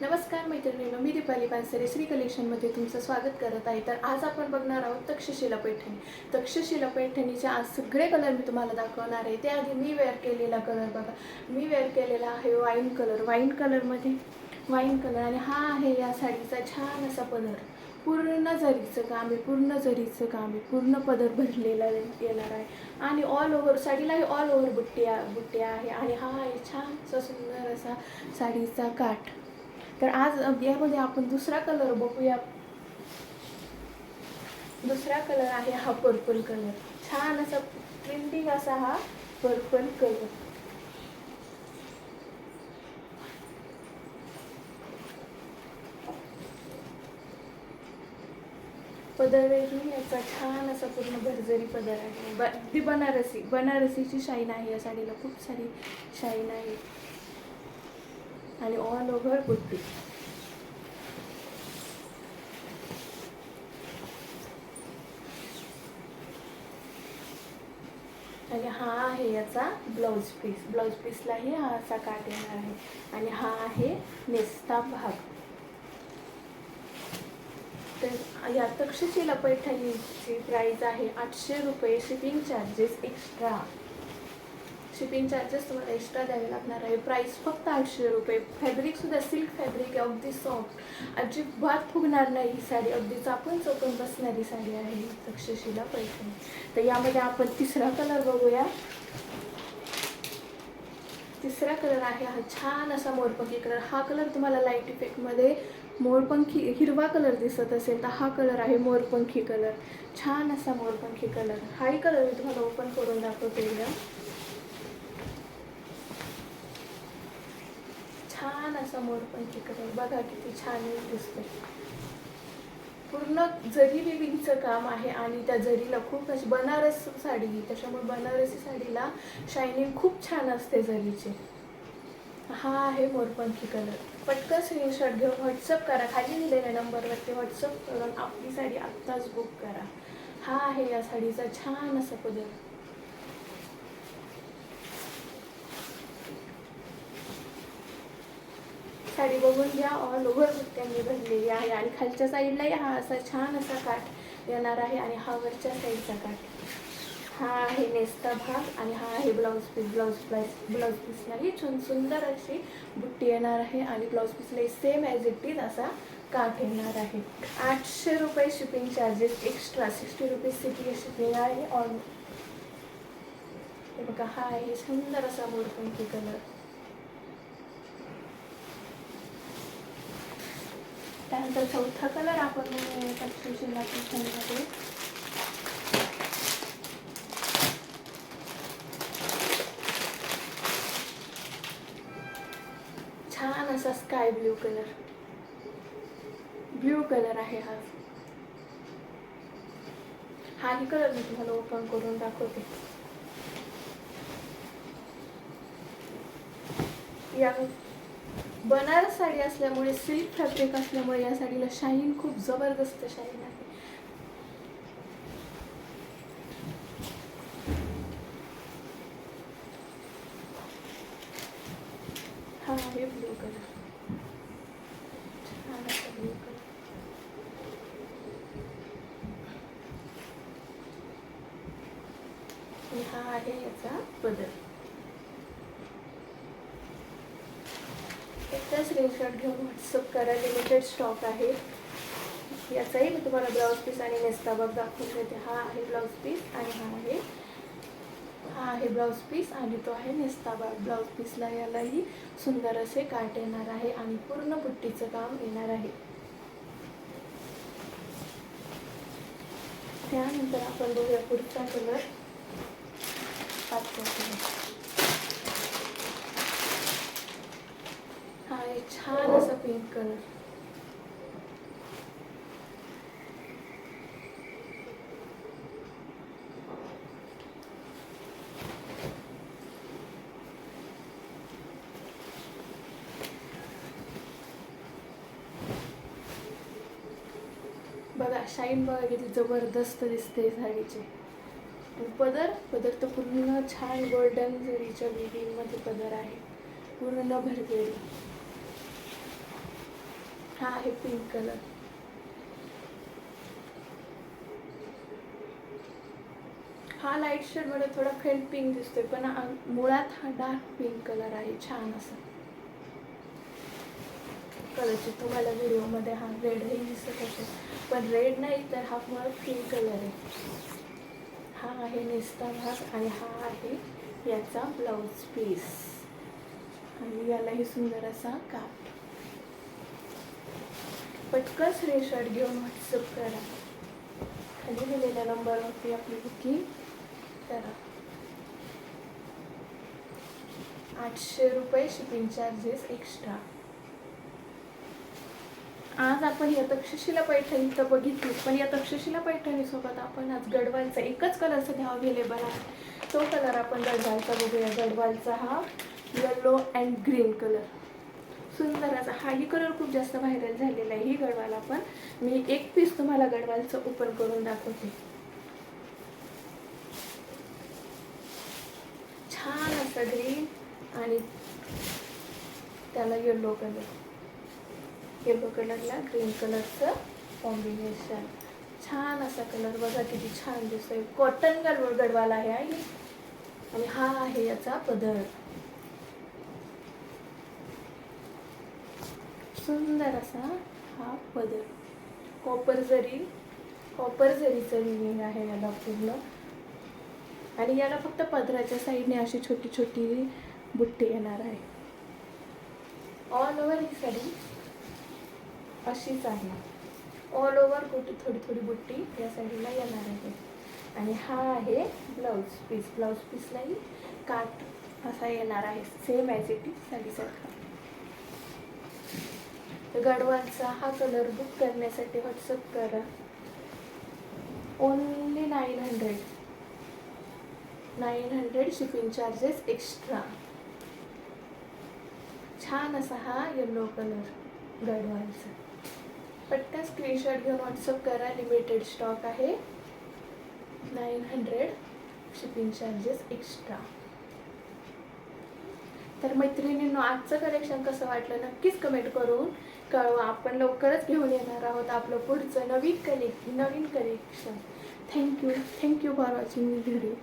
नमस्कार मैत्रिणींनो, मी दीपाली पानसरे श्री कलेक्शनमध्ये तुमचं स्वागत करत आहे. तर आज आपण बघणार आहोत तक्षशिला पैठणी. तक्षशिला पैठणीचे आज सगळे कलर मी तुम्हाला दाखवणार आहे. त्याआधी मी वेअर केलेला कलर बघा. मी वेअर केलेला आहे वाईन कलरमध्ये वाईन कलर. आणि हा आहे या साडीचा छान असा पदर. पूर्ण जरीचं काम आहे, पूर्ण पदर भरलेला येणार आहे. आणि ऑल ओव्हर साडीलाही ऑल ओव्हर बुट्ट्या आहे. आणि हा आहे छानसा सुंदर असा साडीचा काठ. तर आज यामध्ये आपण दुसरा कलर बघूया. दुसरा कलर आहे हा पर्पल कलर. छान असा ट्रेंडिंग असा हा पर्पल कलर. पदरही याचा छान असा पूर्ण भरजरी पदर आहे. अगदी बनारसीची शाईन आहे या साडीला. खूप सारी शाईन आहे. आणि ऑल ओव्हर बुट्टी. आणि हा आहे याचा ब्लाऊज पीसलाही हा असा काट येणार आहे. आणि हा आहे नेस्ता भाग. तर या तक्षशिला पैठणीची प्राइस आहे 800 रुपये. शिपिंग चार्जेस तुम्हाला एक्स्ट्रा द्यावे लागणार आहे. प्राइस फक्त 800 रुपये. फॅब्रिकसुद्धा सिल्क फॅब्रिक आहे, अगदी सॉफ्ट, अजिबात फुगणार नाही ही साडी. अगदी चापून चौकून बसणारी साडी आहे ही तक्षशिला पैठणी. तर यामध्ये आपण तिसरा कलर बघूया. तिसरा कलर आहे हा छान असा मोरपंखी कलर. हा कलर तुम्हाला लाईट इफेक्टमध्ये मोरपंखी हिरवा कलर दिसत असेल तर हा कलर आहे मोरपंखी कलर. छान असा मोरपंखी कलर. हाही कलर मी तुम्हाला ओपन करून दाखवते एकदम. छान असा मोरपंखी कलर बघा किती छान दिसते. पूर्ण जरी विविंगचं काम आहे. आणि त्या जरीला खूप अशी बनारस साडी, त्याच्यामुळे बनारसी साडीला शायनिंग खूप छान असते जरीची. हा आहे मोरपंखी कलर. पटकन स्क्रीनशॉट घेऊन व्हॉट्सअप करा. खाली दिलेल्या नंबरवरती व्हॉट्सअप करून आपली साडी आत्ताच बुक करा. हा आहे या साडीचा छान असा पदर. साडी बघून घ्या. ऑल ओव्हर बुट्ट्यांनी भरलेली आहे. आणि खालच्या साईडलाही हा असा छान असा काठ येणार आहे. आणि हा वरच्या साईडचा काठ. हा आहे नेस्ता भाग. आणि हा आहे ब्लाऊज पीसलाही सुंदर अशी बुट्टी येणार आहे. आणि ब्लाऊज पीसलाही सेम ॲज इट इज असा काठ येणार आहे. 800 रुपये शिपिंग चार्जेस एक्स्ट्रा. 60 रुपये शिपिंग आहे. ऑल हे बघा. हा आहे सुंदर असा मोरपंखी कलर. त्यानंतर चौथा कलर आपण तक्षशिला पैठणीमध्ये. छान असा स्काय ब्ल्यू कलर आहे हा. हाही कलर मी तुम्हाला ओपन करून दाखवते. या बनारस साडी असल्यामुळे, सिल्क फॅब्रिक असल्यामुळे या साडीला शाईन खूप जबरदस्त शाईन आहे. हा आहे ब्लू कलर. छान असा ब्लू कलर. आणि हा आहे याचा पदर. एकदा स्क्रीनशॉट घेऊन व्हॉट्सअप करा. लिमिटेड स्टॉक आहे. याचाही मी तुम्हाला ब्लाऊज पीस आणि नेस्ता भाग दाखवून देते. हा आहे ब्लाऊज पीस आणि हा आहे ब्लाऊज पीस आणि तो आहे नेस्ता भाग. ब्लाऊज पीसला यालाही सुंदर असे काट येणार आहे. आणि पूर्ण बुट्टीचं काम येणार आहे. त्यानंतर आपण बघूया पुढचा कलर. पाचवा कलर. हा एक छान असा पिंक कलर. बघा शाईन बघा किती जबरदस्त दिसते साडीचे. पदर तर पूर्ण छान गोल्डन जरीच्या विविंगमध्ये पदर आहे. पूर्ण भरलेली. हा आहे पिंक कलर. हा लाईट शेडमध्ये थोडा फेंट पिंक दिसतोय, पण मुळात हा डार्क पिंक कलर आहे. छान असं कलरचे तुम्हाला व्हिडिओमध्ये हा रेडही दिसत असेल, पण रेड नाही तर हा मुळात पिंक कलर आहे. हा आहे नेसता भाग आणि हा आहे याचा ब्लाऊज पीस आणि यालाही सुंदर असा काप. पटकन स्क्रीनशॉट घेऊन व्हॉट्सअप करा. खाली दिलेल्या नंबरवरती आपली बुकिंग करा. 800 रुपये शिपिंग चार्जेस एक्स्ट्रा. आज आपण या तक्षशिला पैठणी तर बघितलीच, पण या तक्षशिला पैठणीसोबत आपण आज गडवालचा एकच कलर सध्या अवेलेबल आहे. तो कलर आपण गडवालचा बघूया. गडवालचा हा येलो अँड ग्रीन कलर. सुंदर असा हाही कलर खूप जास्त व्हायरल झालेला आहे. ही गडवाल आपण मी एक पीस तुम्हाला गडवालचं ओपन करून दाखवते. छान असं ग्रीन आणि त्याला येलो कलर. येलो कलरला ग्रीन कलरचं कॉम्बिनेशन. छान असा कलर बघा किती छान दिसतोय. कॉटन गडवाल आहे आणि हा आहे याचा पदर. सुंदर असा हा पदर. कॉपर जरीचं विविंग आहे याला पूर्ण. आणि याला फक्त पदराच्या साईडने अशी छोटी छोटी बुट्टी येणार आहे. ऑल ओव्हर ही साडी अशीच आहे. ऑल ओव्हर थोडी थोडी बुट्टी या साईडला येणार आहे. आणि हा आहे ब्लाऊज पीस. ब्लाऊज पीसलाही काठ असा येणार आहे, सेम ॲज इट इज साडीसारखा. गडवालचा हा कलर बुक करण्यासाठी व्हॉट्सअप करा. Only 900 shipping charges extra. छान असा हा येलो कलर गडवालचा. पटकन स्क्रीनशॉट घेऊन व्हॉट्सअप करा. लिमिटेड स्टॉक आहे. 900 शिपिंग चार्जेस एक्स्ट्रा. तर मैत्रिणींनो, आजचं कलेक्शन कसं वाटलं नक्कीच कमेंट करून कळवा. आपण लवकरच घेऊन येणार आहोत आपलं पुढचं नवीन collection. Thank you for watching video.